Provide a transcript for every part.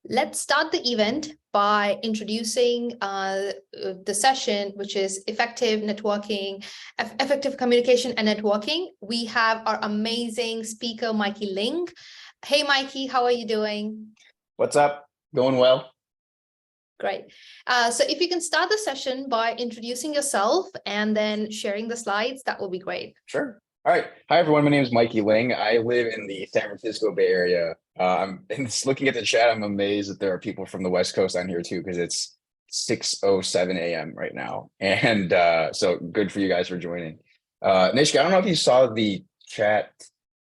Let's start the event by introducing the session, which is effective networking, effective communication and networking. We have our amazing speaker, Mikey Ling. Hey, Mikey, how are you doing? What's up? Going well. Great. So if you can start the session by introducing yourself and then sharing the slides, that will be great. Sure. All right. Hi, everyone. My name is Mikey Ling. I live in the San Francisco Bay Area. And just looking at the chat, I'm amazed that there are people from the West Coast on here too, because it's 6:07 a.m. right now. And so good for you guys for joining. Neishka, I don't know if you saw the chat.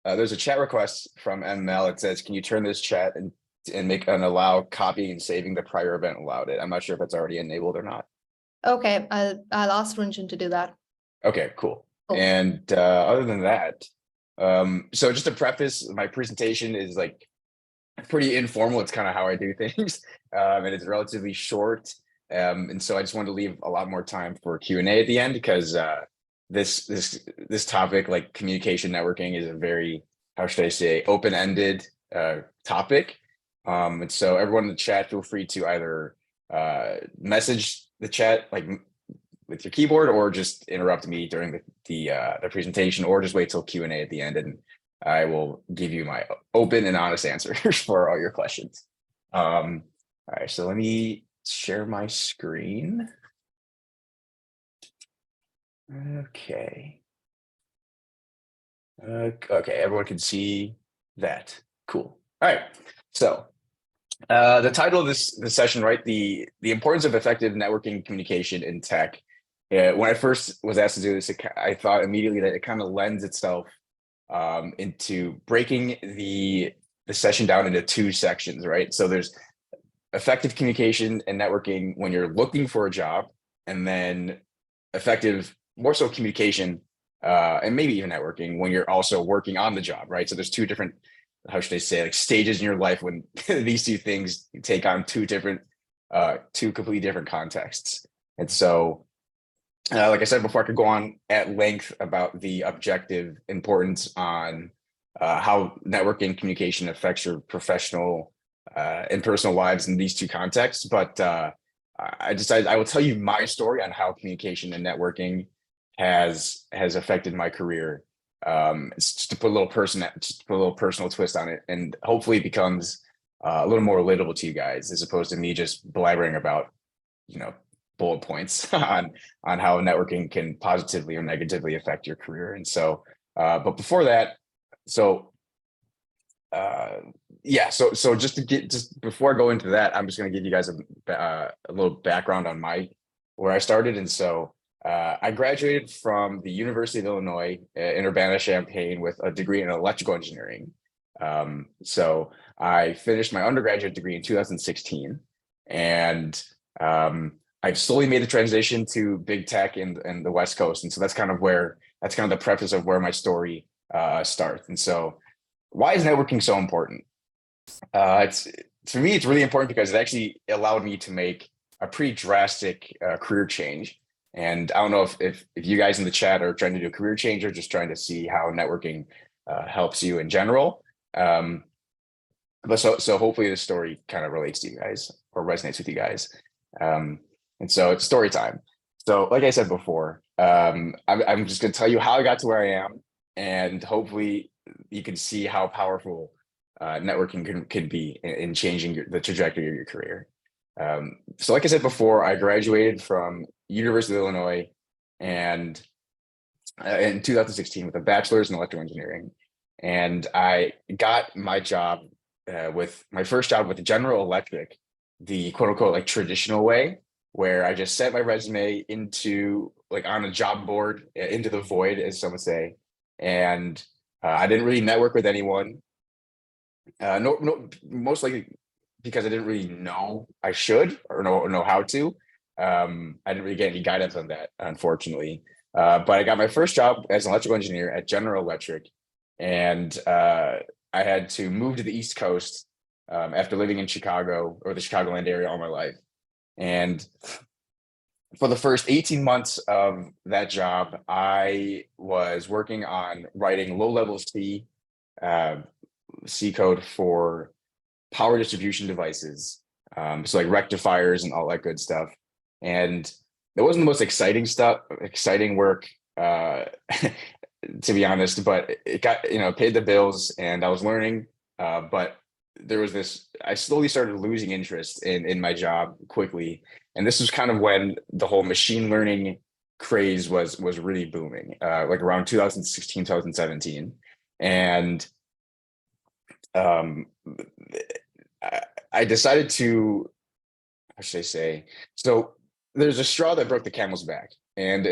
There's a chat request from ML. It says, can you turn this chat and make an allow copying and saving the prior event allowed it? I'm not sure if it's already enabled or not. Okay, I'll ask Runjun to do that. Okay, cool. And other than that, so just to preface, my presentation is like pretty informal. It's kind of how I do things, and it's relatively short. And so I just wanted to leave a lot more time for Q&A at the end because this topic, like communication networking, is a very, how should I say, open-ended topic. And so everyone in the chat, feel free to either message the chat like with your keyboard, or just interrupt me during the presentation, or just wait till Q&A at the end, and I will give you my open and honest answers for all your questions. All right, so let me share my screen. Okay. Okay, everyone can see that. Cool. All right, so the title of this session, right? The importance of effective networking communication in tech. When I first was asked to do this, I thought immediately that it kind of lends itself into breaking the session down into two sections, right? So there's effective communication and networking when you're looking for a job, and then effective, more so communication and maybe even networking when you're also working on the job, right? So there's two different, how should I say, like stages in your life when these two things take on two completely different contexts. And so, like I said before, I could go on at length about the objective importance on how networking communication affects your professional and personal lives in these two contexts. But I decided I will tell you my story on how communication and networking has affected my career. It's just to put a little personal twist on it, and hopefully it becomes a little more relatable to you guys, as opposed to me just blabbering about, bullet points on how networking can positively or negatively affect your career. And so, but before that, so just before I go into that, I'm just going to give you guys a little background on where I started. And so I graduated from the University of Illinois in Urbana-Champaign with a degree in electrical engineering. So I finished my undergraduate degree in 2016, and I've slowly made the transition to big tech in the West Coast. And so that's kind of the preface of where my story starts. And so why is networking so important? For me, it's really important because it actually allowed me to make a pretty drastic career change. And I don't know if you guys in the chat are trying to do a career change or just trying to see how networking helps you in general. But so hopefully this story kind of relates to you guys or resonates with you guys. And so it's story time. So like I said before, I'm just going to tell you how I got to where I am, and hopefully you can see how powerful networking can be in changing the trajectory of your career. So like I said before, I graduated from University of Illinois and in 2016 with a bachelor's in electrical engineering. And I got my job with my first job with General Electric, the quote unquote like traditional way, where I just sent my resume into like on a job board into the void, as some would say. And I didn't really network with anyone. No, most likely because I didn't really know I should or know how to. I didn't really get any guidance on that, unfortunately. But I got my first job as an electrical engineer at General Electric, and I had to move to the East Coast after living in Chicago or the Chicagoland area all my life. And for the first 18 months of that job, I was working on writing low-level C code for power distribution devices, so like rectifiers and all that good stuff. And it wasn't the most exciting work, to be honest, but it got, paid the bills, and I was learning. But there was this, I slowly started losing interest in my job quickly. And this was kind of when the whole machine learning craze was really booming, like around 2016, 2017. And I decided to, how should I say? So there's a straw that broke the camel's back. And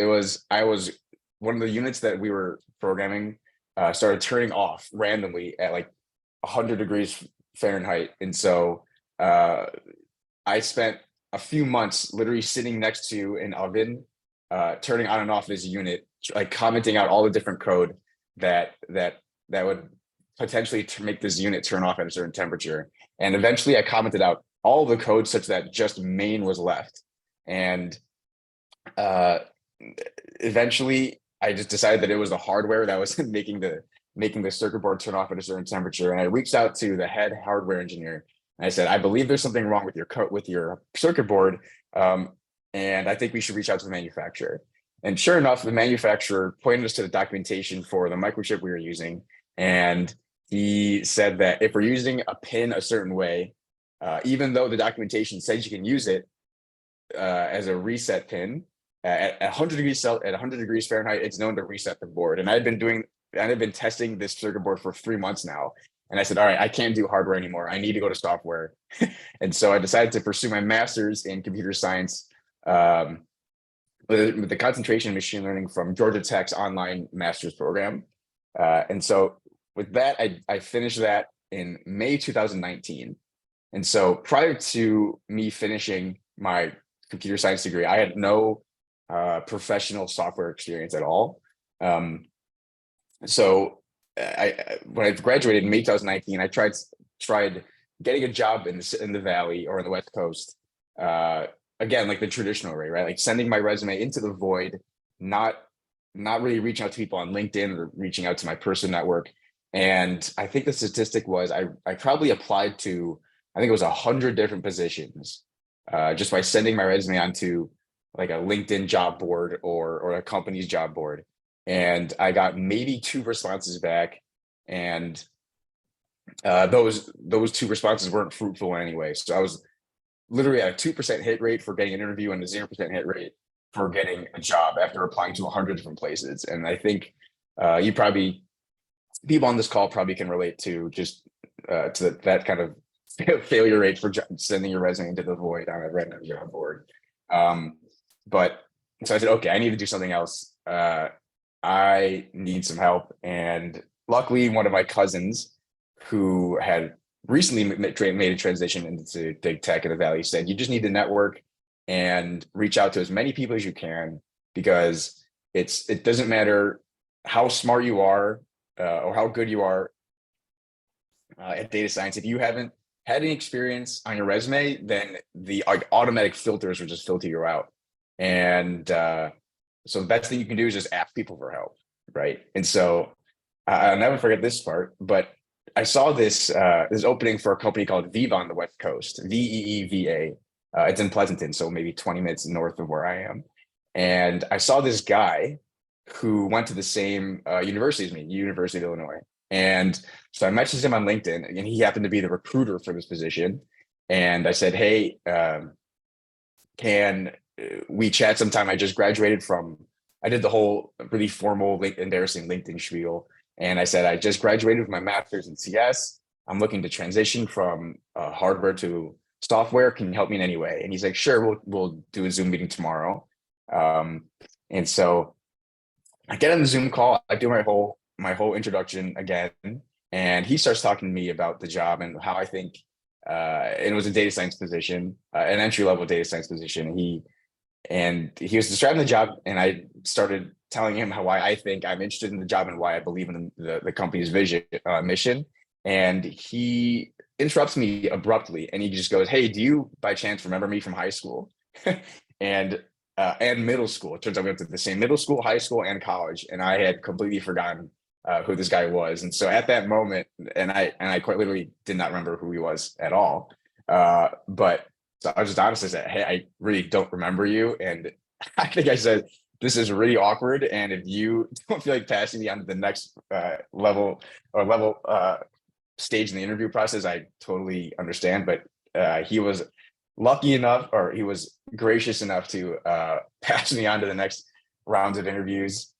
I was one of the units that we were programming started turning off randomly at like 100 degrees Fahrenheit. And so I spent a few months literally sitting next to an oven, turning on and off this unit, like commenting out all the different code that would potentially to make this unit turn off at a certain temperature. And eventually I commented out all the code such that just main was left. And eventually I just decided that it was the hardware that was making the circuit board turn off at a certain temperature. And I reached out to the head hardware engineer. And I said, I believe there's something wrong with your circuit board. And I think we should reach out to the manufacturer. And sure enough, the manufacturer pointed us to the documentation for the microchip we were using. And he said that if we're using a pin a certain way, even though the documentation says you can use it as a reset pin at 100 degrees Fahrenheit, it's known to reset the board. And I've been testing this circuit board for 3 months now. And I said, all right, I can't do hardware anymore. I need to go to software. And so I decided to pursue my master's in computer science with the concentration in machine learning from Georgia Tech's online master's program. And so with that, I finished that in May 2019. And so prior to me finishing my computer science degree, I had no professional software experience at all. So when I graduated in May 2019, I tried getting a job in the Valley or on the West Coast. Again, like the traditional way, right? Like sending my resume into the void, not really reaching out to people on LinkedIn or reaching out to my person network. And I think the statistic was I probably applied to, I think it was 100 different positions just by sending my resume onto like a LinkedIn job board or a company's job board. And I got maybe 2 responses back, and those 2 responses weren't fruitful in any way. So I was literally at a 2% hit rate for getting an interview and a 0% hit rate for getting a job after applying to 100 different places. And I think people on this call probably can relate to just to that kind of failure rate for sending your resume into the void on a random job board. But so I said, okay, I need to do something else. I need some help. And luckily, one of my cousins who had recently made a transition into big tech in the Valley said, you just need to network and reach out to as many people as you can, because it doesn't matter how smart you are or how good you are at data science. If you haven't had any experience on your resume, then the automatic filters will just filter you out. And so the best thing you can do is just ask people for help, right? And so I'll never forget this part, but I saw this opening for a company called Viva on the West Coast, VEEVA. It's in Pleasanton, so maybe 20 minutes north of where I am. And I saw this guy who went to the same university as me, University of Illinois. And so I messaged him on LinkedIn, and he happened to be the recruiter for this position. And I said, hey, can we chat sometime? I just graduated I did the whole really formal, embarrassing LinkedIn spiel. And I said, I just graduated with my master's in CS. I'm looking to transition from hardware to software. Can you help me in any way? And he's like, sure, we'll do a Zoom meeting tomorrow. And so I get on the Zoom call. I do my whole introduction again, and he starts talking to me about the job and how I think it was a data science position, an entry-level data science position. He was describing the job, and I started telling him why I think I'm interested in the job and why I believe in the company's vision, mission. And he interrupts me abruptly, and he just goes, hey, do you by chance remember me from high school and middle school? It turns out we went to the same middle school, high school, and college, and I had completely forgotten who this guy was. And so at that moment, and I quite literally did not remember who he was at all. But so I was just honestly said, hey, I really don't remember you. And I think I said, this is really awkward. And if you don't feel like passing me on to the next level stage in the interview process, I totally understand. But he was lucky enough, or he was gracious enough to pass me on to the next rounds of interviews.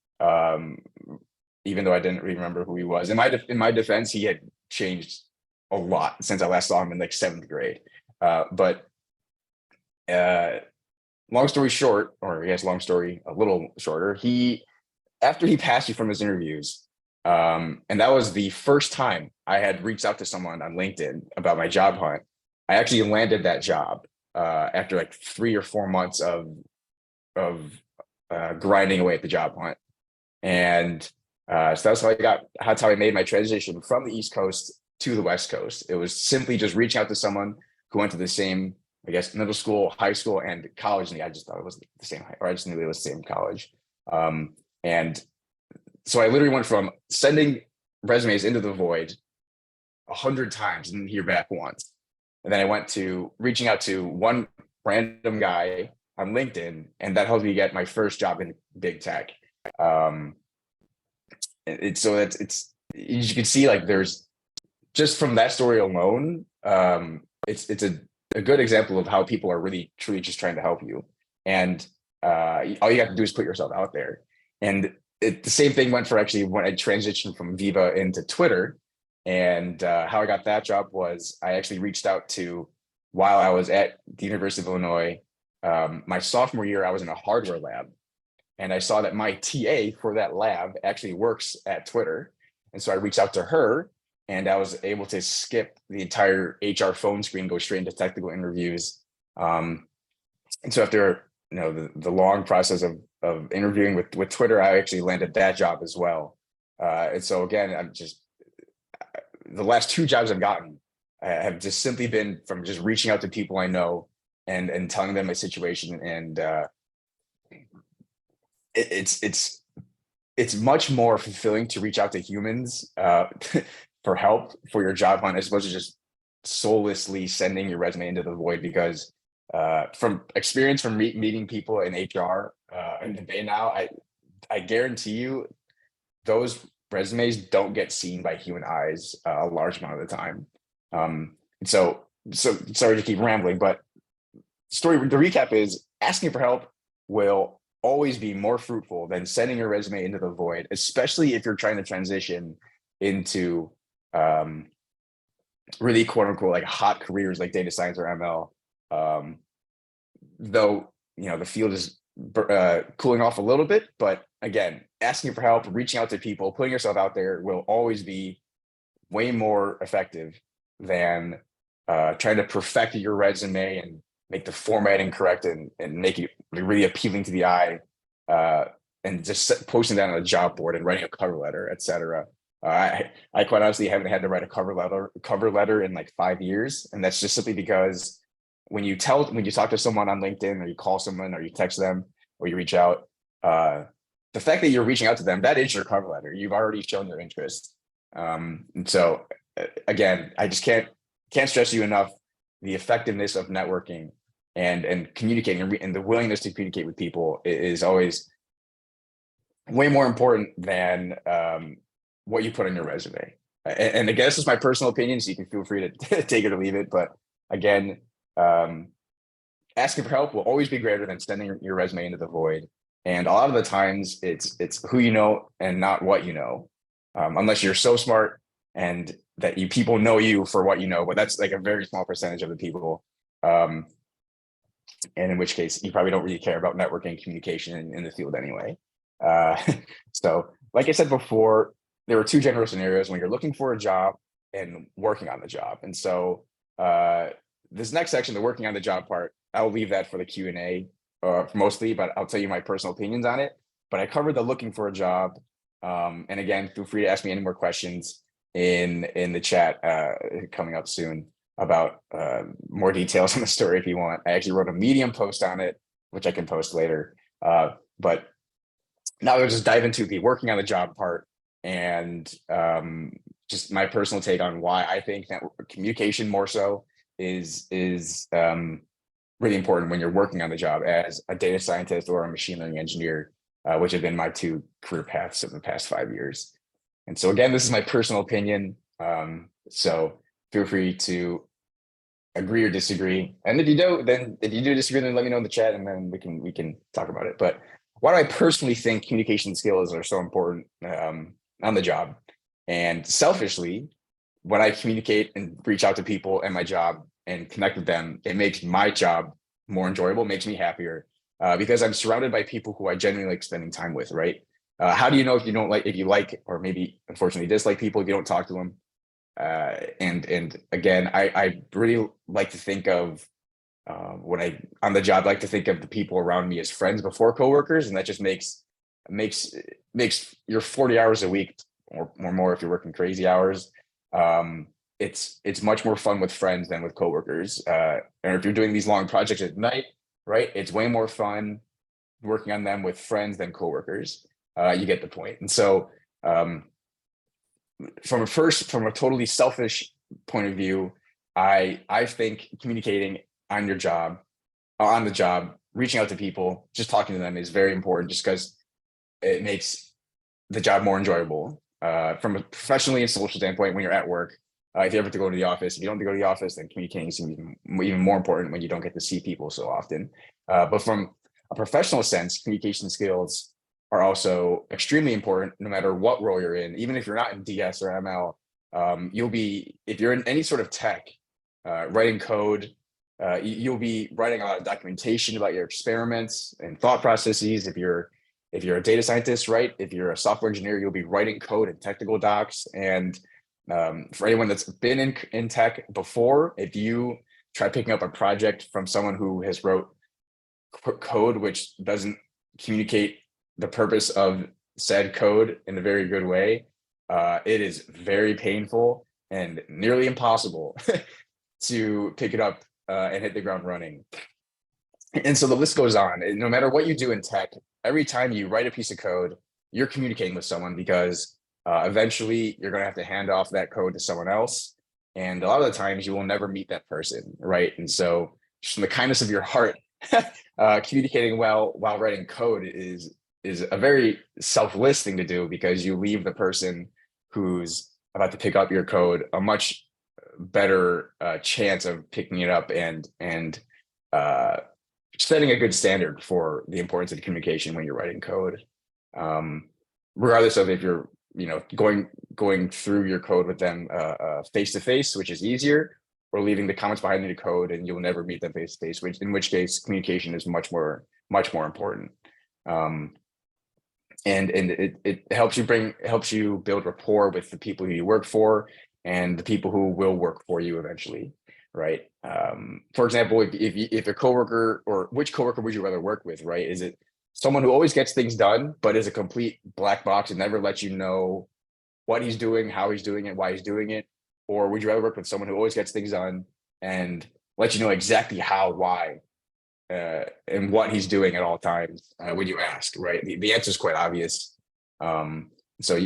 Even though I didn't really remember who he was. In my defense, he had changed a lot since I last saw him in like 7th grade. But long story short, or I guess long story a little shorter, after he passed you from his interviews, and that was the first time I had reached out to someone on LinkedIn about my job hunt. I actually landed that job after like 3 or 4 months of grinding away at the job hunt. And so that's how I made my transition from the East Coast to the West Coast. It was simply just reaching out to someone who went to the same, I guess, middle school, high school, and college. And I just thought it was the same, or I just knew it was the same college. And so I literally went from sending resumes into the void 100 times and didn't hear back once. And then I went to reaching out to one random guy on LinkedIn, and that helped me get my first job in big tech. It's you can see, like, there's just from that story alone, it's a good example of how people are really truly just trying to help you. And all you have to do is put yourself out there. And the same thing went for actually when I transitioned from Viva into Twitter. And how I got that job was I actually reached out to, while I was at the University of Illinois, my sophomore year, I was in a hardware lab. And I saw that my TA for that lab actually works at Twitter. And so I reached out to her, and I was able to skip the entire HR phone screen, go straight into technical interviews. And so after the long process of interviewing with Twitter, I actually landed that job as well. And so again, I'm just, the last 2 jobs I've gotten have just simply been from just reaching out to people I know and telling them my situation. And it's much more fulfilling to reach out to humans for help for your job hunt, as opposed to just soullessly sending your resume into the void. Because from experience from meeting people in HR and today now, I guarantee you those resumes don't get seen by human eyes a large amount of the time. So sorry to keep rambling, but the recap is asking for help will always be more fruitful than sending your resume into the void, especially if you're trying to transition into really quote unquote like hot careers like data science or ML. Though the field is cooling off a little bit, but again, asking for help, reaching out to people, putting yourself out there will always be way more effective than trying to perfect your resume and make the formatting correct and make it really appealing to the eye, and just posting that on a job board and writing a cover letter, etc. I quite honestly haven't had to write a cover letter in like 5 years, and that's just simply because when you talk to someone on LinkedIn, or you call someone, or you text them, or you reach out, the fact that you're reaching out to them, that is your cover letter. You've already shown your interest. And so again, I just can't stress you enough the effectiveness of networking and communicating, and the willingness to communicate with people is always way more important than what you put on your resume. And again, this is my personal opinion, so you can feel free to take it or leave it. But again, asking for help will always be greater than sending your resume into the void. And a lot of the times it's who you know and not what you know, unless you're so smart and that people know you for what you know, but that's like a very small percentage of the people. And in which case you probably don't really care about networking communication in the field anyway. So like I said before, there were 2 general scenarios when you're looking for a job and working on the job. And so this next section, the working on the job part, I'll leave that for the Q&A mostly, but I'll tell you my personal opinions on it. But I covered the looking for a job. And again, feel free to ask me any more questions in the chat coming up soon about more details on the story if you want. I actually wrote a Medium post on it, which I can post later. But now we'll just dive into the working on the job part. and just my personal take on why I think that communication more so is really important when you're working on the job as a data scientist or a machine learning engineer, which have been my two career paths of the past 5 years. And so again, this is my personal opinion. So feel free to agree or disagree. And if you do disagree, then let me know in the chat, and then we can talk about it. But why do I personally think communication skills are so important on the job? And selfishly, when I communicate and reach out to people in my job and connect with them, it makes my job more enjoyable, makes me happier, because I'm surrounded by people who I genuinely like spending time with, right? How do you know if you like, or maybe unfortunately dislike people if you don't talk to them? And again, I really like to think of when I on the job, I like to think of the people around me as friends before coworkers, and that just makes your 40 hours a week or more if you're working crazy hours. It's much more fun with friends than with coworkers. And if you're doing these long projects at night, right, it's way more fun working on them with friends than coworkers. You get the point. And so from a totally selfish point of view, I think communicating on the job, reaching out to people, just talking to them is very important, just because it makes the job more enjoyable. From a professionally and social standpoint, when you're at work, if you ever have to go to the office, if you don't have to go to the office, then communicating is even more important when you don't get to see people so often. But from a professional sense, communication skills are also extremely important no matter what role you're in. Even if you're not in DS or ML, if you're in any sort of tech, writing code, you'll be writing a lot of documentation about your experiments and thought processes. If you're a data scientist, right? If you're a software engineer, you'll be writing code and technical docs. And for anyone that's been in tech before, if you try picking up a project from someone who has wrote code which doesn't communicate the purpose of said code in a very good way, it is very painful and nearly impossible to pick it up and hit the ground running. And so the list goes on. No matter what you do in tech, every time you write a piece of code, you're communicating with someone, because eventually you're going to have to hand off that code to someone else. And a lot of the times you will never meet that person, right? And so just from the kindness of your heart, communicating well while writing code is a very selfless thing to do, because you leave the person who's about to pick up your code a much better chance of picking it up and setting a good standard for the importance of communication when you're writing code, regardless of if you're going through your code with them face to face, which is easier, or leaving the comments behind the code and you'll never meet them face to face, in which case communication is much more important. And it helps you build rapport with the people who you work for and the people who will work for you eventually, right? For example, if a coworker, or which coworker would you rather work with, right? Is it someone who always gets things done but is a complete black box and never lets you know what he's doing, how he's doing it, why he's doing it? Or would you rather work with someone who always gets things done and let you know exactly how, why, and what he's doing at all times when you ask, right? The answer is quite obvious. So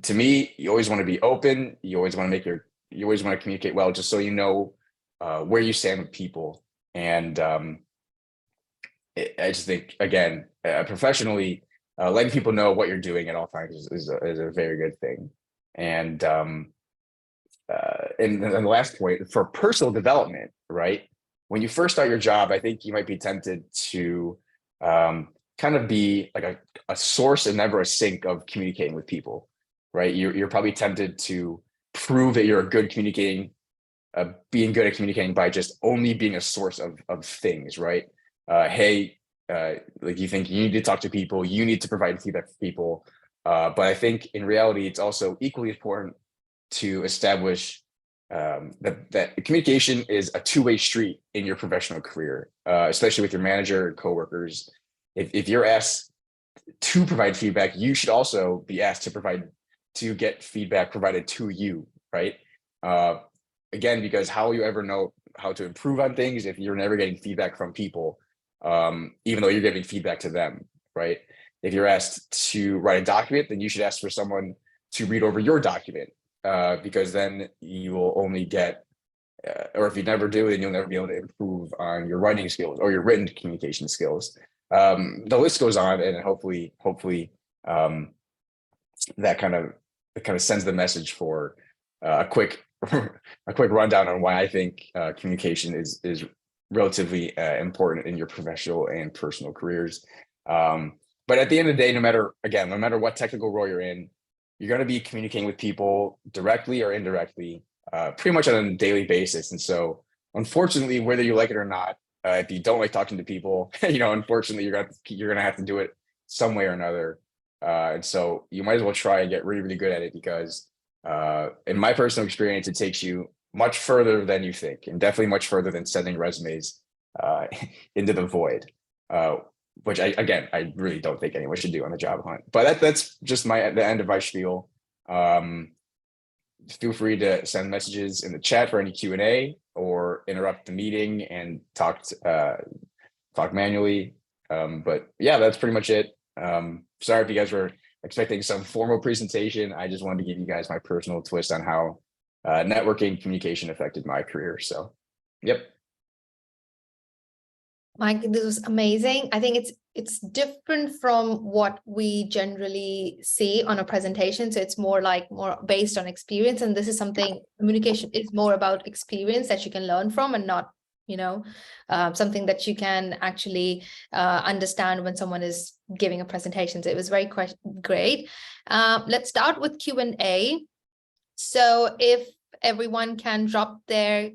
to me, you always want to be open. You always want to communicate well, just so you know where you stand with people. And I just think, again, professionally, letting people know what you're doing at all times is a very good thing. And the last point, for personal development, right? When you first start your job, I think you might be tempted to kind of be like a source and never a sink of communicating with people, right? You're probably tempted to prove that you're being good at communicating by just only being a source of things, right? Like you think you need to talk to people, you need to provide feedback for people. But I think in reality, it's also equally important to establish that communication is a two-way street in your professional career, especially with your manager and coworkers. If you're asked to provide feedback, you should also be asked to get feedback provided to you, right? Again, because how will you ever know how to improve on things if you're never getting feedback from people, even though you're giving feedback to them, right? If you're asked to write a document, then you should ask for someone to read over your document, because then you will only get, or if you never do, then you'll never be able to improve on your writing skills or your written communication skills. The list goes on, and hopefully, that kind of sends the message for a quick rundown on why I think communication is relatively important in your professional and personal careers. But at the end of the day, no matter what technical role you're in, you're going to be communicating with people directly or indirectly, pretty much on a daily basis. And so, unfortunately, whether you like it or not, if you don't like talking to people, unfortunately, you're gonna have to do it some way or another. And so you might as well try and get really, really good at it, because in my personal experience, it takes you much further than you think, and definitely much further than sending resumes into the void. Which I really don't think anyone should do on the job hunt. But that's just the end of my spiel. Feel free to send messages in the chat for any Q&A, or interrupt the meeting and talk manually. But yeah, that's pretty much it. Sorry if you guys were expecting some formal presentation. I just wanted to give you guys my personal twist on how networking communication affected my career. So, yep. Mike, this was amazing. I think it's different from what we generally see on a presentation. So it's more based on experience. And this is something, communication is more about experience that you can learn from, and not, something that you can actually understand when someone is giving a presentation. So it was very great. Let's start with Q&A. So if everyone can drop their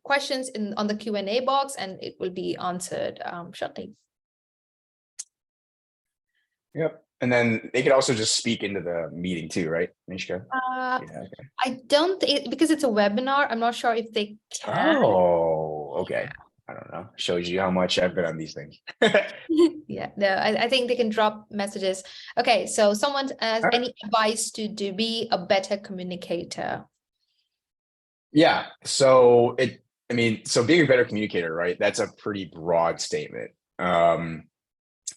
questions on the Q&A box, and it will be answered shortly. Yep. And then they could also just speak into the meeting too, right, Neishka? Yeah, okay. I don't think, because it's a webinar, I'm not sure if they can. Oh, okay. I don't know. Shows you how much I've been on these things. Yeah, no, I think they can drop messages. Okay, so someone has any advice to be a better communicator? Yeah, so being a better communicator, right? That's a pretty broad statement. I'm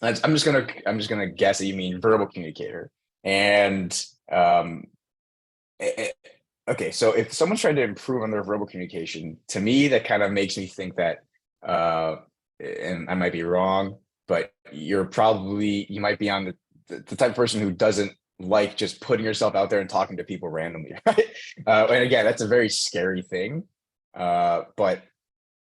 just gonna guess that you mean verbal communicator. And okay, so if someone's trying to improve on their verbal communication, to me, that kind of makes me think that, and I might be wrong, but you might be on the type of person who doesn't like just putting yourself out there and talking to people randomly, right? And again, that's a very scary thing. But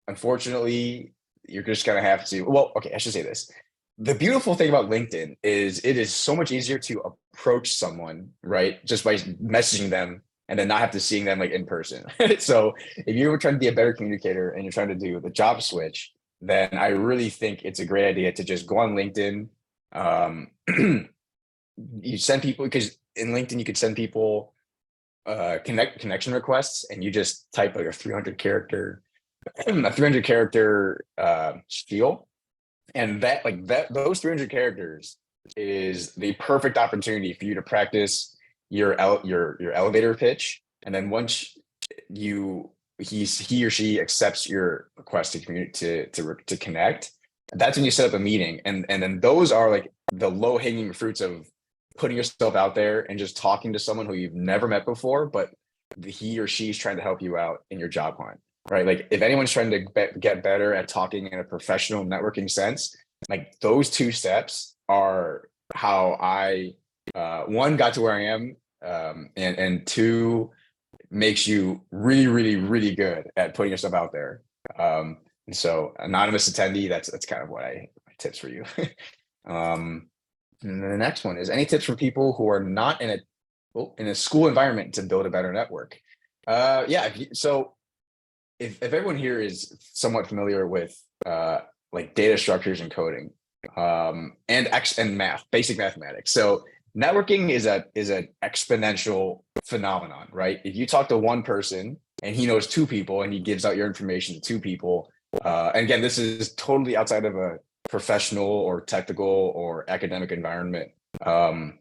unfortunately, you're just gonna have to, well, okay, I should say this. The beautiful thing about LinkedIn is it is so much easier to approach someone, right? Just by messaging them, and then not have to seeing them in person. So if you're trying to be a better communicator and you're trying to do the job switch, then I really think it's a great idea to just go on LinkedIn. You send people, because in LinkedIn you could send people connection requests, and you just type a 300 character spiel, and those 300 characters is the perfect opportunity for you to practice your elevator pitch. And then once he or she accepts your request to connect, that's when you set up a meeting. And then those are the low hanging fruits of putting yourself out there and just talking to someone who you've never met before, but he or she's trying to help you out in your job hunt, right? If anyone's trying to get better at talking in a professional networking sense, those two steps are how I, one, got to where I am, and two, makes you really, really, really good at putting yourself out there. And so, anonymous attendee, that's kind of what my tips for you. And the next one is, any tips for people who are not in a school environment to build a better network? Yeah. So if everyone here is somewhat familiar with data structures and coding, and math, basic mathematics. So networking is an exponential phenomenon, right? If you talk to one person and he knows two people and he gives out your information to two people, and again, this is totally outside of a professional or technical or academic environment. If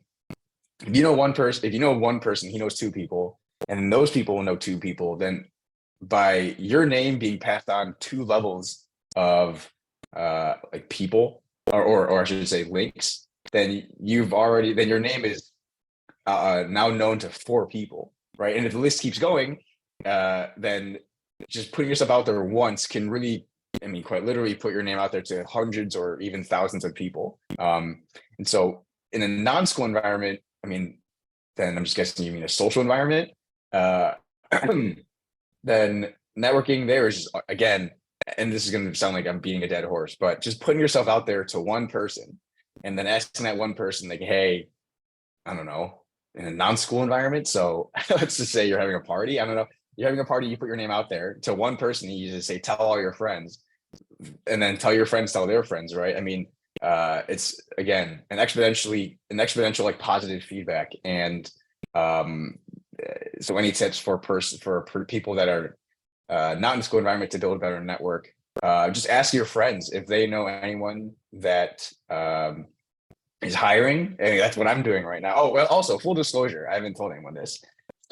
you know one person, he knows two people, and those people will know two people, then by your name being passed on two levels of people, or I should say links, then your name is now known to 4 people, right? And if the list keeps going, then just putting yourself out there once can really, I mean, quite literally put your name out there to hundreds or even thousands of people. And so in a non-school environment, I mean, then I'm just guessing you mean a social environment, then networking there is just, again, and this is going to sound like I'm beating a dead horse, but just putting yourself out there to one person and then asking that one person, like, hey, I don't know, in a non-school environment. So let's just say you're having a party. I don't know. You're having a party, you put your name out there to one person, and you just say, tell all your friends, and then tell your friends, tell their friends, right? I mean, it's again an exponential like positive feedback. And so any tips for people that are not in the school environment to build a better network? Just ask your friends if they know anyone that is hiring. And that's what I'm doing right now. Oh, well, also full disclosure, I haven't told anyone this.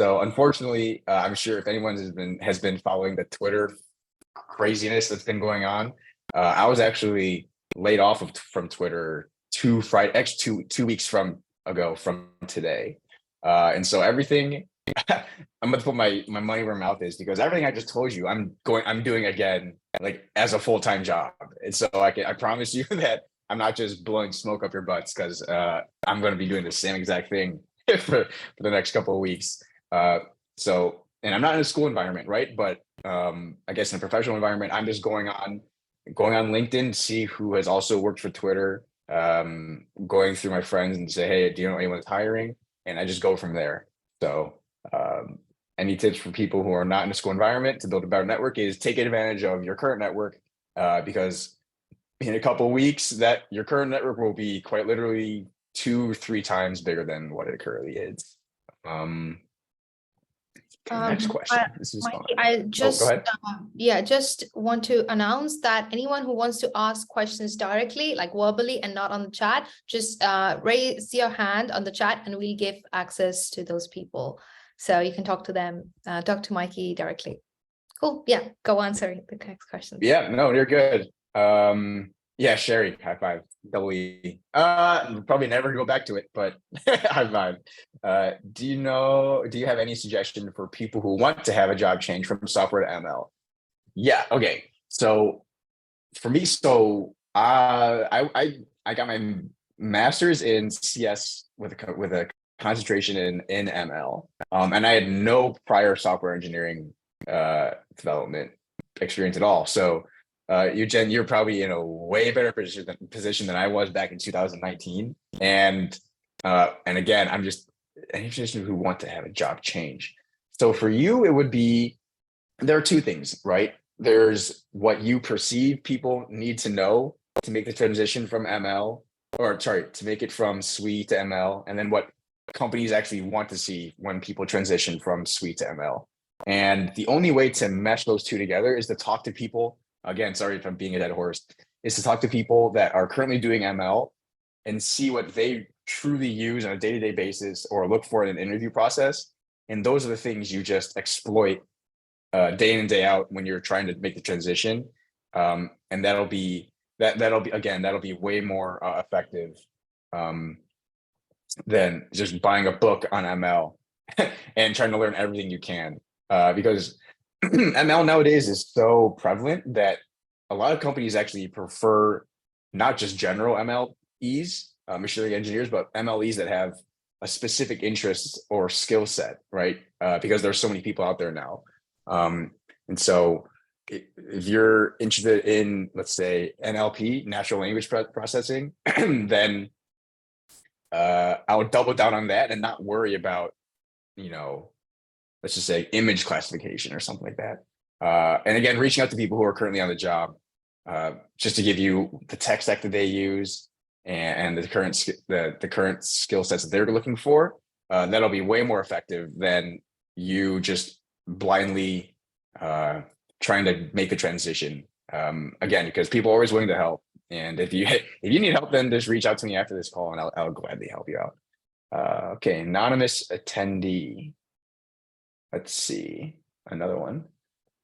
So unfortunately, I'm sure if anyone has been following the Twitter craziness that's been going on, I was actually laid off from Twitter 2 weeks from today. And so everything, I'm going to put my money where my mouth is, because everything I just told you, I'm doing again, like as a full-time job. And so I promise you that I'm not just blowing smoke up your butts, because I'm going to be doing the same exact thing for the next couple of weeks. So, and I'm not in a school environment, right? But I guess in a professional environment, I'm just going on LinkedIn, see who has also worked for Twitter, going through my friends and say, hey, do you know anyone that's hiring? And I just go from there. So any tips for people who are not in a school environment to build a better network is take advantage of your current network, because in a couple of weeks that your current network will be quite literally 2 or 3 times bigger than what it currently is. Next question. This is Mikey, fun. I just, go ahead. just want to announce that anyone who wants to ask questions directly, like verbally and not on the chat, just raise your hand on the chat and we'll give access to those people. So you can talk to them, talk to Mikey directly. Cool. Yeah, go answer the next question. Yeah, no, you're good. Yeah, Sherry, high five. Double E. Probably never go back to it, but high five. Do you have any suggestion for people who want to have a job change from software to ML? Yeah, okay. So for me, I got my master's in CS with a concentration in ML. And I had no prior software engineering development experience at all. So Jen, you're probably in a way better position than I was back in 2019. And again, I'm just any physician who want to have a job change. So for you, it would be, there are 2 things, right? There's what you perceive people need to know to make the transition from ML, or sorry, to make it from SWE to ML, and then what companies actually want to see when people transition from SWE to ML. And the only way to mesh those 2 together is to talk to people. Again, sorry if I'm being a dead horse, is to talk to people that are currently doing ML and see what they truly use on a day-to-day basis or look for in an interview process. And those are the things you just exploit day in and day out when you're trying to make the transition. And that'll be way more effective than just buying a book on ML and trying to learn everything you can. Because ML nowadays is so prevalent that a lot of companies actually prefer not just general MLEs, machine learning engineers, but MLEs that have a specific interest or skill set, right? Because there's so many people out there now. And so if you're interested in, let's say, NLP, natural language processing, then I would double down on that and not worry about, let's just say image classification or something like that. And again, reaching out to people who are currently on the job, just to give you the tech stack that they use and the current skill sets that they're looking for. That'll be way more effective than you just blindly trying to make the transition. Again, because people are always willing to help. And if you need help, then just reach out to me after this call and I'll gladly help you out. Okay, anonymous attendee. Let's see, another one.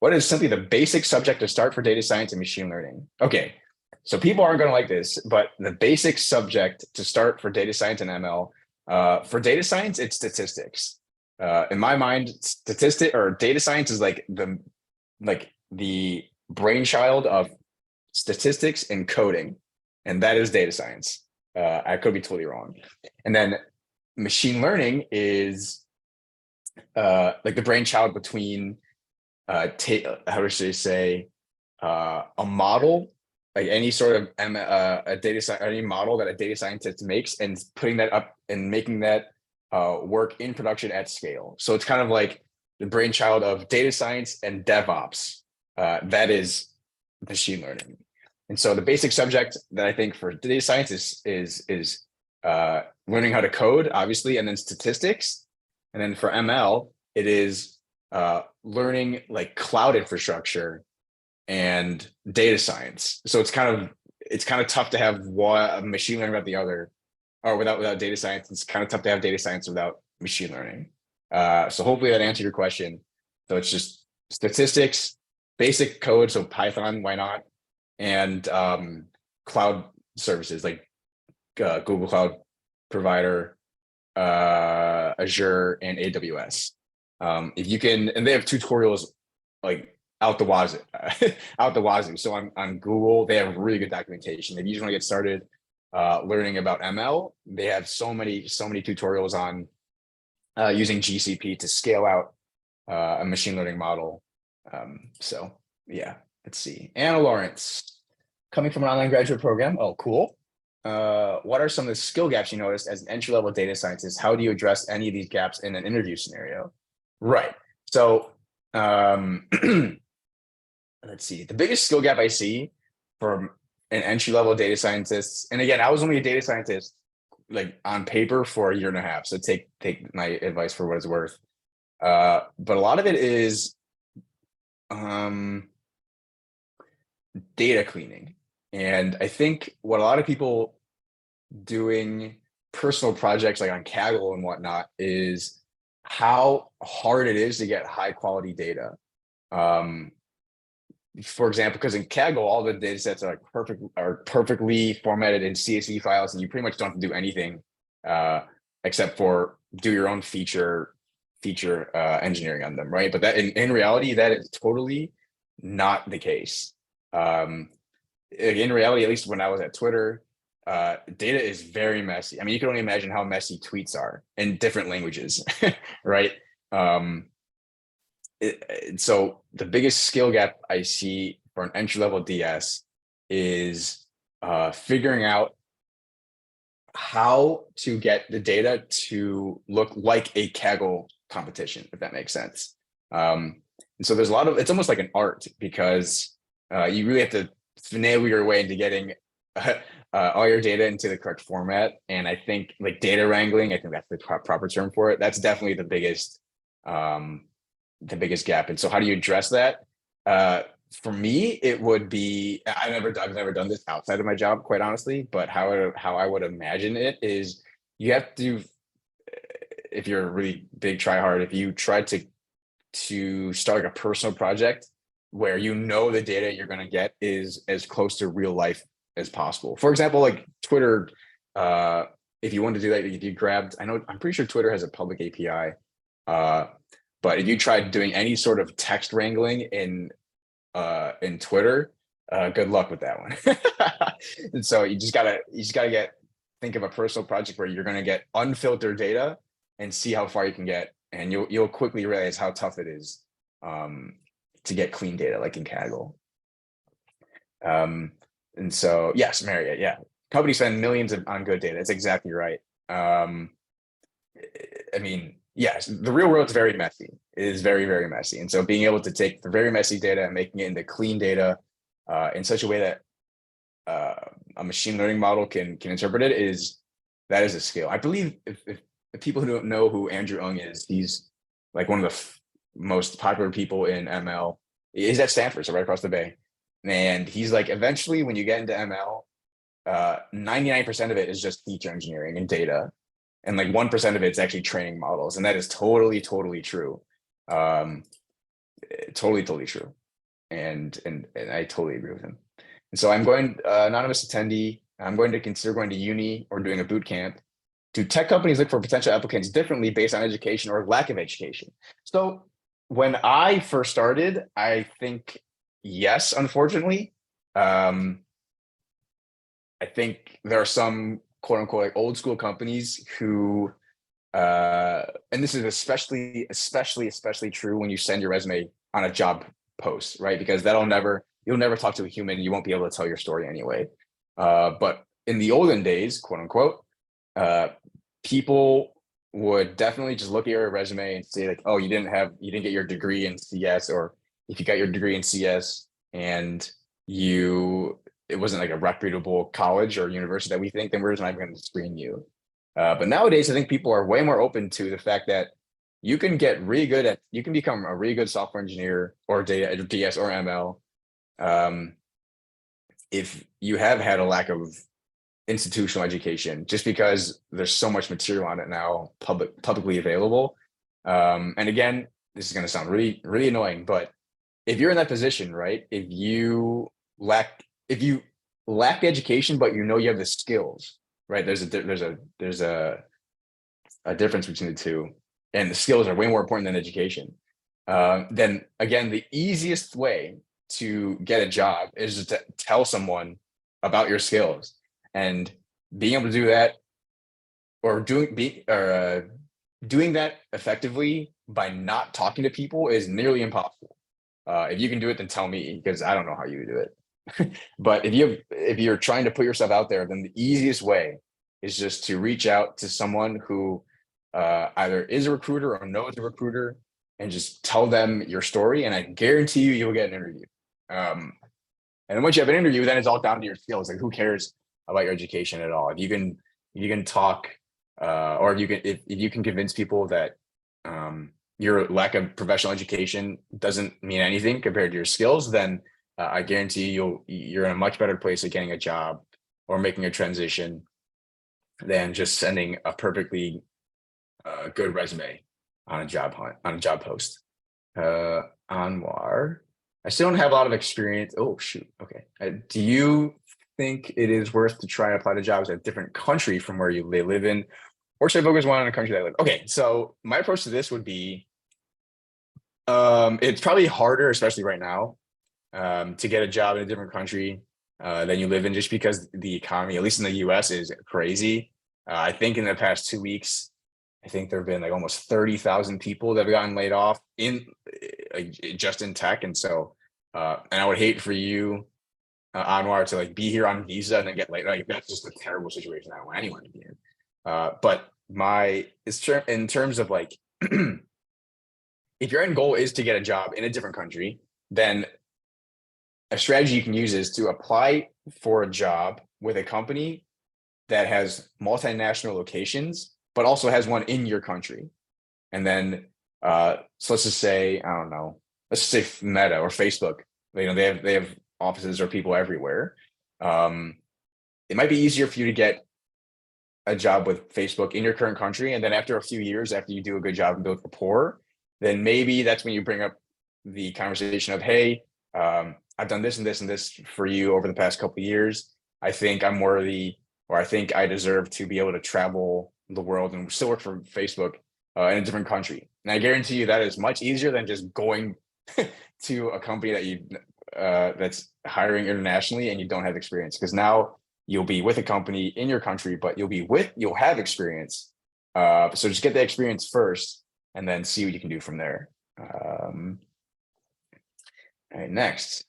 What is simply the basic subject to start for data science and machine learning? Okay, so people aren't going to like this, but the basic subject to start for data science and ML For data science, it's statistics. In my mind, data science is like the brainchild of statistics and coding, and that is data science. I could be totally wrong. And then machine learning is like the brainchild between how should I say a model, like any sort of a any model that a data scientist makes, and putting that up and making that work in production at scale. So it's kind of like the brainchild of data science and DevOps. That is machine learning. And so the basic subject that I think for data science is learning how to code, obviously, and then statistics. And then for ML, it is learning like cloud infrastructure and data science. So it's kind of tough to have one machine learning without the other, or without data science. It's kind of tough to have data science without machine learning. So hopefully that answered your question. So it's just statistics, basic code, so Python, why not? And cloud services like Google Cloud Provider, Azure, and AWS. If you can, and they have tutorials like out the wazoo, out the wazoo. So on Google, they have really good documentation. If you just want to get started learning about ML, they have so many tutorials on using GCP to scale out a machine learning model. So yeah, let's see. Anna Lawrence, coming from an online graduate program. Oh, cool. What are some of the skill gaps you noticed as an entry-level data scientist? How do you address any of these gaps in an interview scenario? Right. So let's see. The biggest skill gap I see from an entry-level data scientist, and again, I was only a data scientist like on paper for a year and a half. So take my advice for what it's worth. But a lot of it is data cleaning. And I think what a lot of people doing personal projects like on Kaggle and whatnot is how hard it is to get high quality data. For example, because in Kaggle, all the data sets are perfectly formatted in CSV files, and you pretty much don't have to do anything except for do your own feature engineering on them, right? But that in reality, that is totally not the case. In reality, at least when I was at Twitter, data is very messy. I mean, you can only imagine how messy tweets are in different languages, right? So the biggest skill gap I see for an entry-level DS is figuring out how to get the data to look like a Kaggle competition, if that makes sense. And so there's it's almost like an art, because you really have to finagle your way into getting all your data into the correct format. And I think like data wrangling, I think that's the proper term for it. That's definitely the biggest gap. And so how do you address that? For me, it would be, I've never done this outside of my job, quite honestly, but how I would imagine it is you have to, if you're a really big tryhard, if you try to start like a personal project where you know the data you're going to get is as close to real life as possible. For example, like Twitter, if you want to do that, if you grabbed, I'm pretty sure Twitter has a public API, but if you tried doing any sort of text wrangling in Twitter, good luck with that one. And so you just gotta think of a personal project where you're gonna get unfiltered data and see how far you can get, and you'll quickly realize how tough it is to get clean data like in Kaggle. And so yes, Marriott, yeah, companies spend millions on good data. That's exactly right. I mean, yes, the real world's very messy. It is very, very messy. And so being able to take the very messy data and making it into clean data in such a way that a machine learning model can interpret it is a skill. I believe if people who don't know who Andrew Ng is, he's like one of the most popular people in ML. He's at Stanford, so right across the bay. And he's like, eventually when you get into ML, 99% of it is just feature engineering and data. And like 1% of it's actually training models. And that is totally, totally true. Totally true. And I totally agree with him. And so I'm going, anonymous attendee, I'm going to consider going to uni or doing a boot camp. do tech companies look for potential applicants differently based on education or lack of education? So when I first started, I think yes, unfortunately. I think there are some quote unquote like old school companies who and this is especially true when you send your resume on a job post, right? Because you'll never talk to a human. You won't be able to tell your story anyway. But in the olden days, quote unquote, people would definitely just look at your resume and say like, oh, you didn't get your degree in CS, or if you got your degree in CS and it wasn't like a reputable college or university that we think, then we're just not going to screen you. But nowadays, I think people are way more open to the fact that you can become a really good software engineer or data DS or ML if you have had a lack of institutional education, just because there's so much material on it now, publicly available. And again, this is going to sound really, really annoying, but if you're in that position, right? If you lack education, but you know you have the skills, right? There's a difference between the two, and the skills are way more important than education. Then again, the easiest way to get a job is to tell someone about your skills, and being able to do that, or doing that effectively by not talking to people is nearly impossible. If you can do it, then tell me, because I don't know how you do it. But if you're trying to put yourself out there, then the easiest way is just to reach out to someone who either is a recruiter or knows a recruiter, and just tell them your story, and I guarantee you'll get an interview. And once you have an interview, then it's all down to your skills. Like, who cares about your education at all? If you can talk, or if you can convince people that your lack of professional education doesn't mean anything compared to your skills, then I guarantee you're in a much better place of getting a job or making a transition than just sending a perfectly good resume on a job post. Anwar, I still don't have a lot of experience. Oh shoot. Okay. Do you think it is worth to try and apply to jobs in a different country from where they live in, or should I focus one on a country that I live? Okay, so my approach to this would be, it's probably harder, especially right now, to get a job in a different country than you live in, just because the economy, at least in the US, is crazy. I think in the past 2 weeks, I think there have been like almost 30,000 people that have gotten laid off just in tech. And so, and I would hate for you, Anwar, to like be here on visa and then get laid. Like, that's just a terrible situation I don't want anyone to be in. But in terms of like, if your end goal is to get a job in a different country, then a strategy you can use is to apply for a job with a company that has multinational locations, but also has one in your country. And then, so let's just say, I don't know, let's just say Meta or Facebook, they have offices or people everywhere. It might be easier for you to get a job with Facebook in your current country. And then after a few years, after you do a good job and build rapport, then maybe that's when you bring up the conversation of, hey, I've done this and this and this for you over the past couple of years. I think I'm worthy, or I think I deserve to be able to travel the world and still work for Facebook in a different country. And I guarantee you that is much easier than just going to a company that that's hiring internationally and you don't have experience, because now you'll be with a company in your country, but you'll have experience. So just get the experience first and then see what you can do from there. All right, next.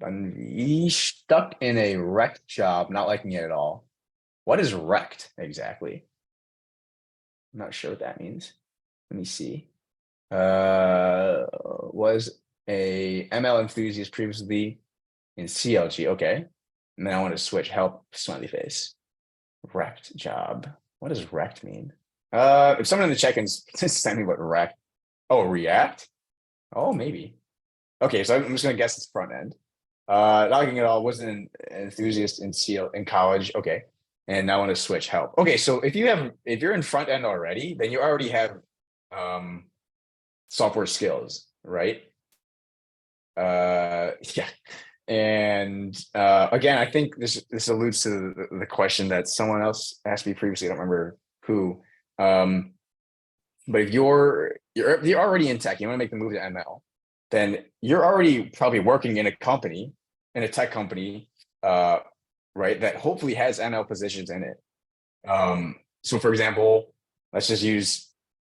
I'm stuck in a wrecked job, not liking it at all. What is wrecked exactly? I'm not sure what that means. Let me see. Was a ML enthusiast previously in CLG. Okay. And then I want to switch. Help, smiley face. Wrecked job. What does wrecked mean? If someone in the check-ins send me what wrecked. Oh, React? Oh, maybe. Okay, so I'm just gonna guess it's front end. Not liking it all, wasn't an enthusiast in college. Okay. And now I want to switch. Help. Okay, so if you're in front end already, then you already have software skills, right? Yeah. And again, I think this alludes to the question that someone else asked me previously. I don't remember who. But if you're already in tech, you want to make the move to ML, then you're already probably working in a company, in a tech company, right, that hopefully has ML positions in it. So for example, let's just use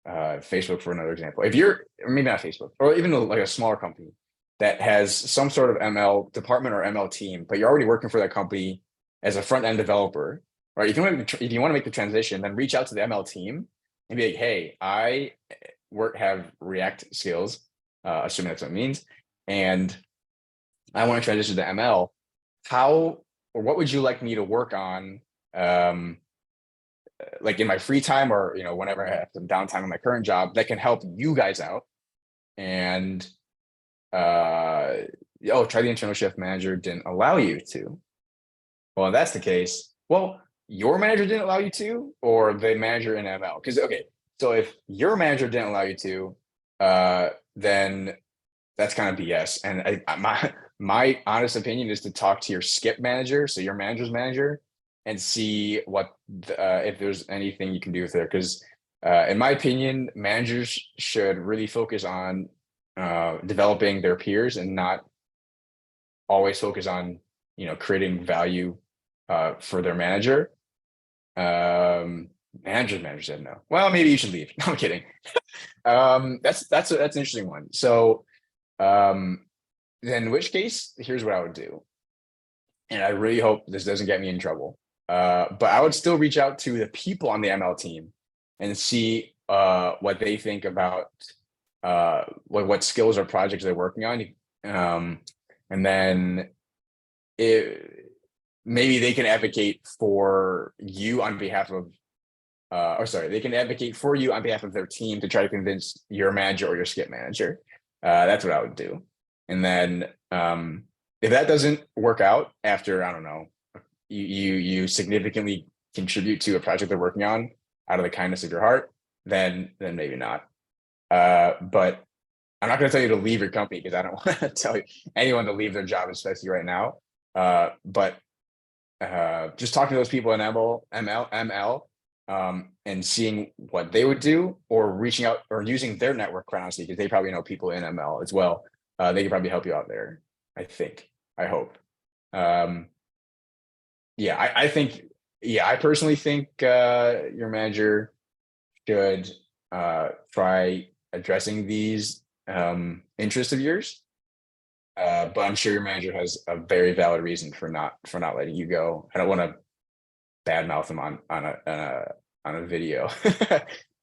Facebook for another example. If you're, or maybe not Facebook, or even like a smaller company that has some sort of ML department or ML team, but you're already working for that company as a front end developer, right? If you want to make the transition, then reach out to the ML team and be like, hey, I have React skills, assuming that's what it means, and I want to transition to ML. How or what would you like me to work on, like in my free time, or whenever I have some downtime in my current job, that can help you guys out? And try the internal shift manager didn't allow you to. Well, if that's the case, well, your manager didn't allow you to, or the manager in ML? Because okay, so if your manager didn't allow you to, then that's kind of BS. And my honest opinion is to talk to your skip manager, so your manager's manager, and see what if there's anything you can do with there. Because in my opinion, managers should really focus on developing their peers and not always focus on creating value for their manager. Manager said no. Well, maybe you should leave. No, I'm kidding. That's an interesting one. So then in which case, here's what I would do. And I really hope this doesn't get me in trouble. But I would still reach out to the people on the ML team and see what they think about what skills or projects they're working on. And then maybe they can advocate for you on behalf of, they can advocate for you on behalf of their team to try to convince your manager or your skip manager. That's what I would do. And then if that doesn't work out after, I don't know, you significantly contribute to a project they're working on out of the kindness of your heart, then maybe not. But I'm not going to tell you to leave your company, because I don't want to tell anyone to leave their job, especially right now. But just talking to those people in ML, and seeing what they would do, or reaching out or using their network, honestly, because they probably know people in ML as well. They can probably help you out there. I hope. I personally think your manager should try addressing these interests of yours. But I'm sure your manager has a very valid reason for not letting you go. I don't want to badmouth him on a video.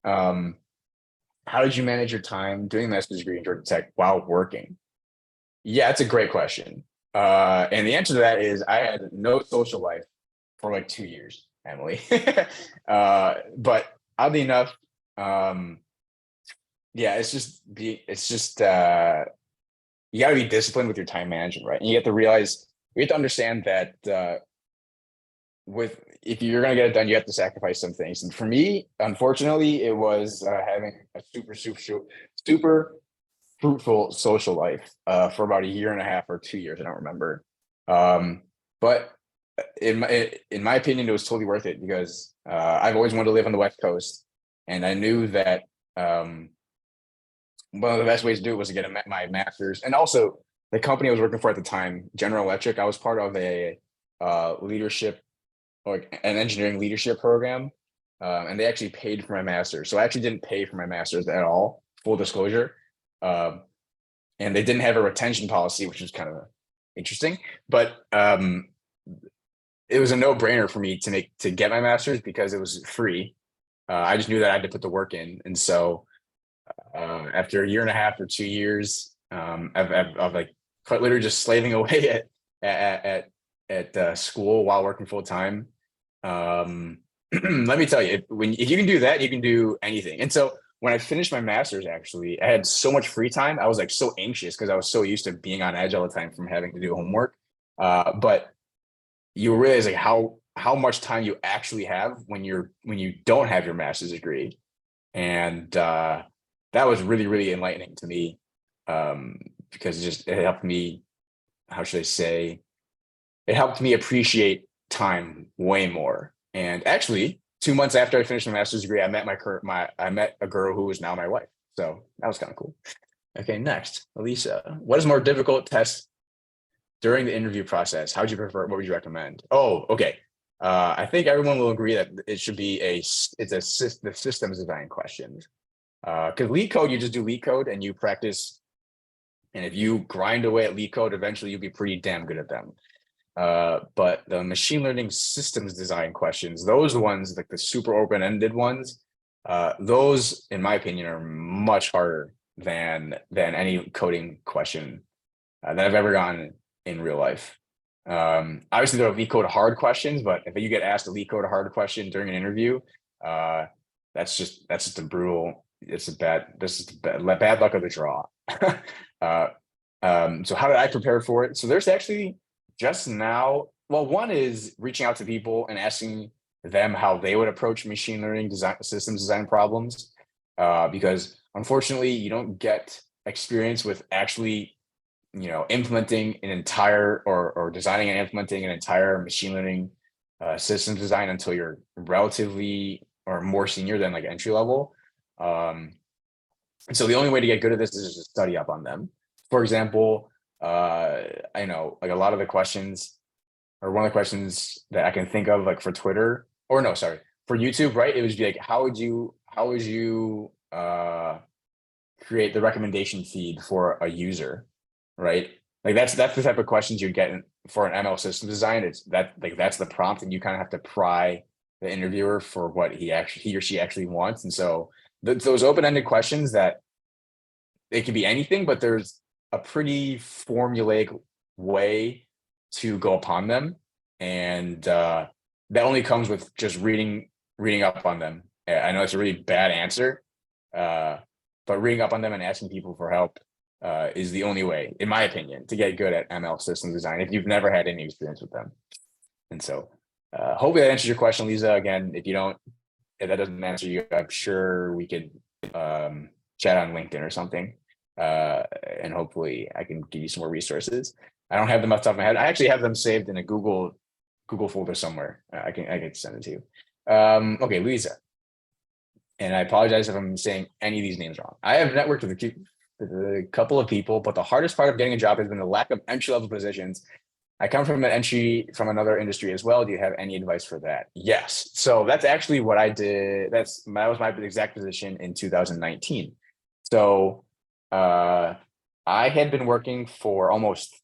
How did you manage your time doing a master's degree in Georgia Tech while working? Yeah, it's a great question. And the answer to that is I had no social life for like 2 years, Emily. But oddly enough, it's just you got to be disciplined with your time management, right? And you have to understand that if you're going to get it done, you have to sacrifice some things. And for me, unfortunately, it was having a super fruitful social life for about 1.5 years or 2 years. I don't remember. But in my opinion, it was totally worth it, because I've always wanted to live on the West Coast. And I knew that one of the best ways to do it was to get my master's. And also the company I was working for at the time, General Electric, I was part of a leadership, like an engineering leadership program. And they actually paid for my master's. So I actually didn't pay for my master's at all, full disclosure. And they didn't have a retention policy, which was kind of interesting, but it was a no-brainer for me to get my master's because it was free. I just knew that I had to put the work in. And so after 1.5 years or 2 years of like quite literally just slaving away at school while working full time, let me tell you, if you can do that, you can do anything. And so when I finished my master's, actually, I had so much free time. I was like so anxious because I was so used to being on edge all the time from having to do homework. But you realize like how much time you actually have when you don't have your master's degree. And that was really, really enlightening to me, because it helped me, how should I say, it helped me appreciate time way more. And actually, 2 months after I finished my master's degree, I met I met a girl who is now my wife. So that was kind of cool. Okay, next, Elisa, what is more difficult test during the interview process? How would you prefer? What would you recommend? Oh, okay. I think everyone will agree that it should be the systems design questions. Because LeetCode, you just do LeetCode and you practice. And if you grind away at LeetCode, eventually you'll be pretty damn good at them. But the machine learning systems design questions, those ones, like the super open-ended ones, those, in my opinion, are much harder than any coding question that I've ever gotten in real life. Obviously, there are LeetCode hard questions, but if you get asked a LeetCode hard question during an interview, that's just a brutal. It's a bad. This is bad luck of the draw. So how did I prepare for it? So there's actually just now. Well, one is reaching out to people and asking them how they would approach machine learning systems design problems, because unfortunately, you don't get experience with actually, implementing an entire or designing and implementing an entire machine learning systems design until you're relatively or more senior than like entry level. And so the only way to get good at this is just to study up on them. For example, I know like a lot of the questions, or one of the questions that I can think of, like for Twitter, or no, sorry, for YouTube, right? It would be like, how would you create the recommendation feed for a user, right? Like that's the type of questions you'd get for an ML system design. It's that's the prompt, and you kind of have to pry the interviewer for what he or she actually wants. And so those open-ended questions, that it can be anything, but there's a pretty formulaic way to go upon them, and that only comes with just reading up on them. I know it's a really bad answer, but reading up on them and asking people for help is the only way, in my opinion, to get good at ML system design if you've never had any experience with them. And so hopefully that answers your question, Lisa. Again, if that doesn't answer you, I'm sure we could chat on LinkedIn or something. And hopefully I can give you some more resources. I don't have them off the top of my head. I actually have them saved in a Google folder somewhere. I can send it to you. Okay, Lisa. And I apologize if I'm saying any of these names wrong. I have networked with a couple of people, but the hardest part of getting a job has been the lack of entry-level positions. I come from another industry as well. Do you have any advice for that? Yes. So that's actually what I did. That was my exact position in 2019. So I had been working for almost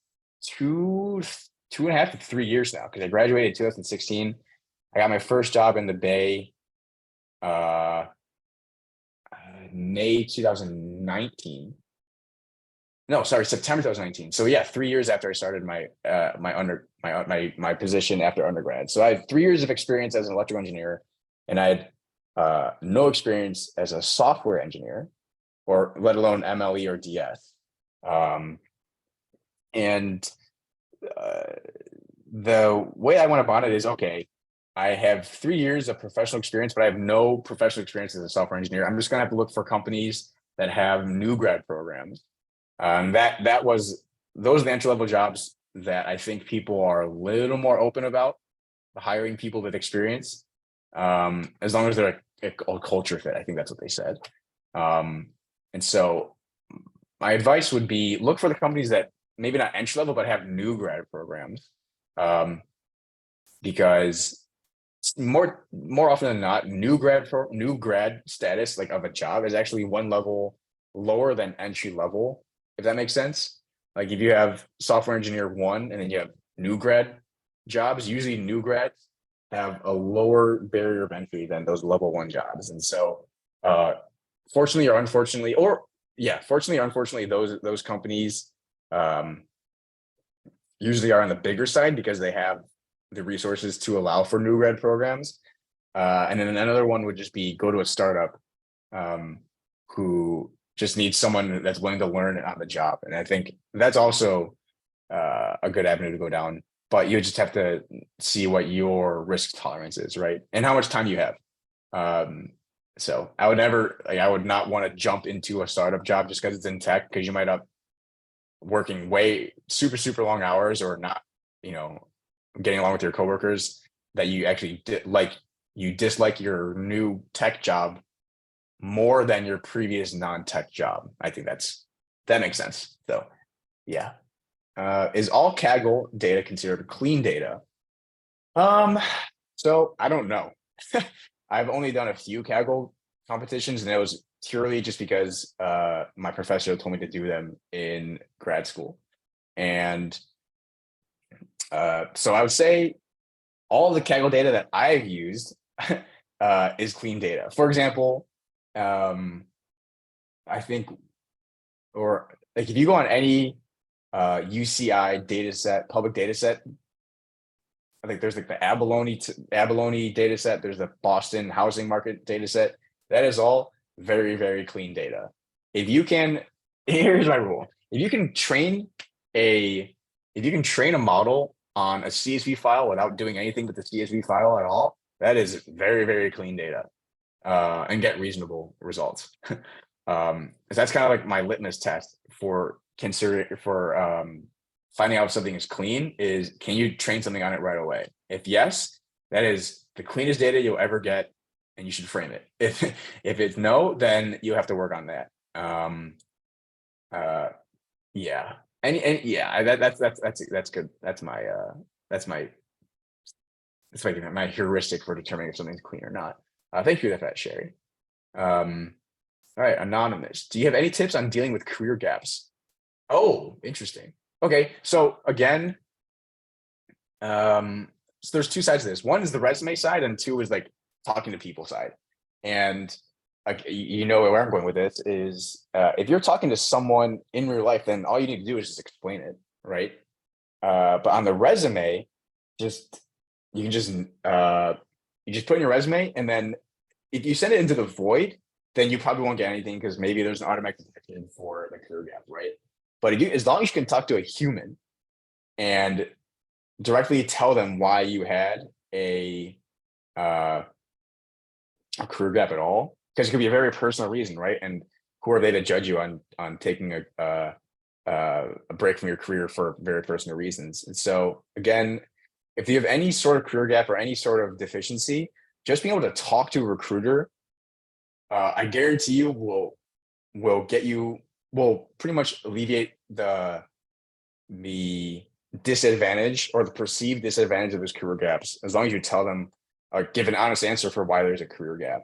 two and a half to 3 years now, because I graduated in 2016. I got my first job in the Bay May 2019. No, sorry, September 2019. So yeah, 3 years after I started my position after undergrad. So I had 3 years of experience as an electrical engineer, and I had no experience as a software engineer, or let alone MLE or DS. The way I went about it is, okay, I have 3 years of professional experience, but I have no professional experience as a software engineer. I'm just going to have to look for companies that have new grad programs. Those are the entry level jobs that I think people are a little more open about hiring people with experience, as long as they're a culture fit. I think that's what they said. And so my advice would be, look for the companies that maybe not entry level, but have new grad programs, because more often than not, new grad status, like of a job, is actually one level lower than entry level, if that makes sense. Like if you have software engineer 1 and then you have new grad jobs, usually new grads have a lower barrier of entry than those level 1 jobs. And so fortunately or unfortunately, those companies usually are on the bigger side because they have the resources to allow for new grad programs. And then another one would just be go to a startup who just needs someone that's willing to learn on the job. And I think that's also a good avenue to go down, but you just have to see what your risk tolerance is, right? And how much time you have. So I would not want to jump into a startup job just because it's in tech, because you might up working way super long hours, or not, getting along with your coworkers that you actually you dislike your new tech job more than your previous non-tech job. I think that makes sense. So yeah. Is all Kaggle data considered clean data? So I don't know. I've only done a few Kaggle competitions, and it was purely just because my professor told me to do them in grad school. And so I would say all the Kaggle data that I've used is clean data. For example, I think, or like if you go on any UCI data set, public data set, I think there's like the abalone data set, there's the Boston housing market data set. That is all very, very clean data. If you can, here's my rule. If you can train a model on a CSV file without doing anything with the CSV file at all, that is very, very clean data, and get reasonable results. That's kind of like my litmus test for finding out if something is clean is, can you train something on it right away? If yes, that is the cleanest data you'll ever get, and you should frame it. If it's no, then you have to work on that. Yeah. And yeah, that's good. That's my heuristic for determining if something's clean or not. Thank you for that, Sherry. All right, anonymous. Do you have any tips on dealing with career gaps? Oh, interesting. Okay, so again, so there's two sides to this. One is the resume side, and two is like talking to people side. And like, you know where I'm going with this is, if you're talking to someone in real life, then all you need to do is just explain it, right? But on the resume, you can just put in your resume, and then if you send it into the void, then you probably won't get anything because maybe there's an automatic detection for the career gap, right? But as long as you can talk to a human and directly tell them why you had a career gap at all, because it could be a very personal reason, right? And who are they to judge you on taking a break from your career for very personal reasons? And so again, if you have any sort of career gap or any sort of deficiency, just being able to talk to a recruiter, I guarantee you will pretty much alleviate the disadvantage or the perceived disadvantage of those career gaps, as long as you tell them or give an honest answer for why there's a career gap.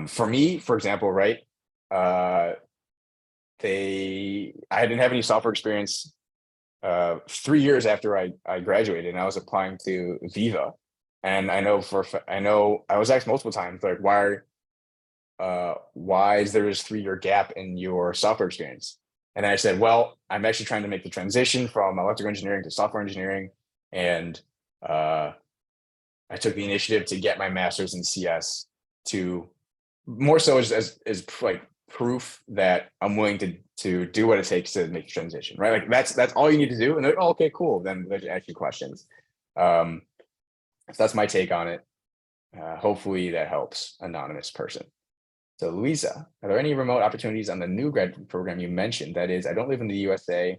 For me, for example, right, I didn't have any software experience 3 years after I graduated, and I was applying to Viva, and I know I was asked multiple times, like, why is there this 3-year gap in your software experience? And I said, well, I'm actually trying to make the transition from electrical engineering to software engineering, and I took the initiative to get my master's in CS, to more so as like proof that I'm willing to do what it takes to make the transition, right? Like that's all you need to do. And they're like, oh, okay, cool. Then they ask you questions. So that's my take on it. Hopefully that helps, anonymous person. So Louisa, are there any remote opportunities on the new grad program you mentioned? That is, I don't live in the USA.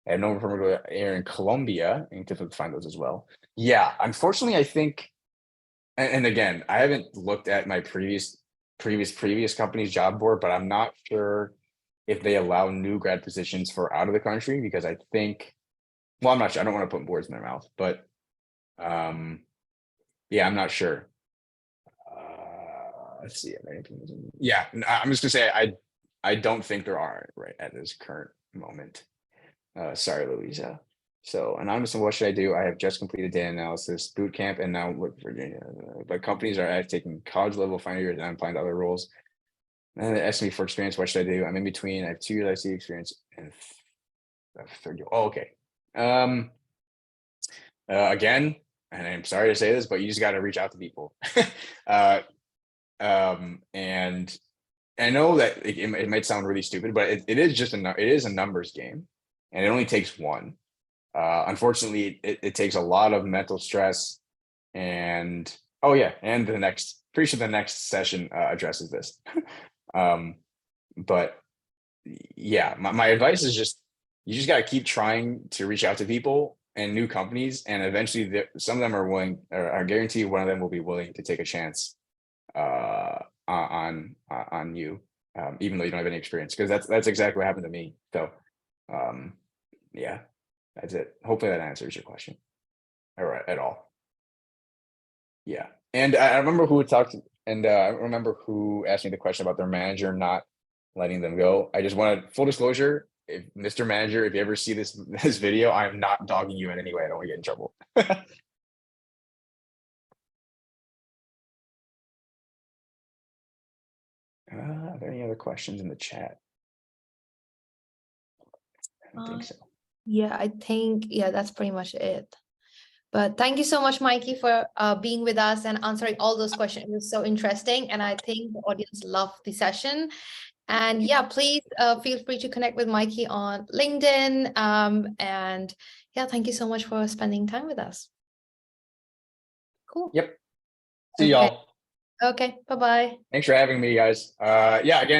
I have no remote here in Colombia, and difficult to find those as well. Yeah, unfortunately, I think, and again, I haven't looked at my previous company's job board, but I'm not sure if they allow new grad positions for out of the country, because I think, well, I'm not sure. I don't want to put words in their mouth, but yeah, I'm not sure. Let's see. Yeah, I'm just gonna say I don't think there are right at this current moment. Sorry, Louisa. So anonymous, what should I do? I have just completed data analysis boot camp and now look for Virginia. But companies are taking college level final years, and I'm applying to other roles. And they asked me for experience. What should I do? I'm in between. I have 2 years IC experience and third year. Oh, okay. Again, and I'm sorry to say this, but you just got to reach out to people. And I know that it might sound really stupid, but it is a numbers game, and it only takes one. Unfortunately, it takes a lot of mental stress, and oh yeah, and pretty sure the next session addresses this. But yeah, my advice is you just got to keep trying to reach out to people and new companies, and eventually some of them are willing, or are guaranteed one of them will be willing to take a chance on you, even though you don't have any experience, because that's exactly what happened to me. So yeah, that's it. Hopefully that answers your question or at all. Yeah. And I remember who talked, and I remember who asked me the question about their manager not letting them go. I just wanted full disclosure. If Mr. Manager, if you ever see this video, I'm not dogging you in any way. I don't want to get in trouble. Are there any other questions in the chat? I don't think so. Yeah, I think, yeah, that's pretty much it. But thank you so much, Mikey, for being with us and answering all those questions. It was so interesting. And I think the audience loved the session. And yeah, please feel free to connect with Mikey on LinkedIn. And yeah, thank you so much for spending time with us. Cool. Yep. See y'all. Okay. Bye-bye. Thanks for having me, guys. Yeah, again,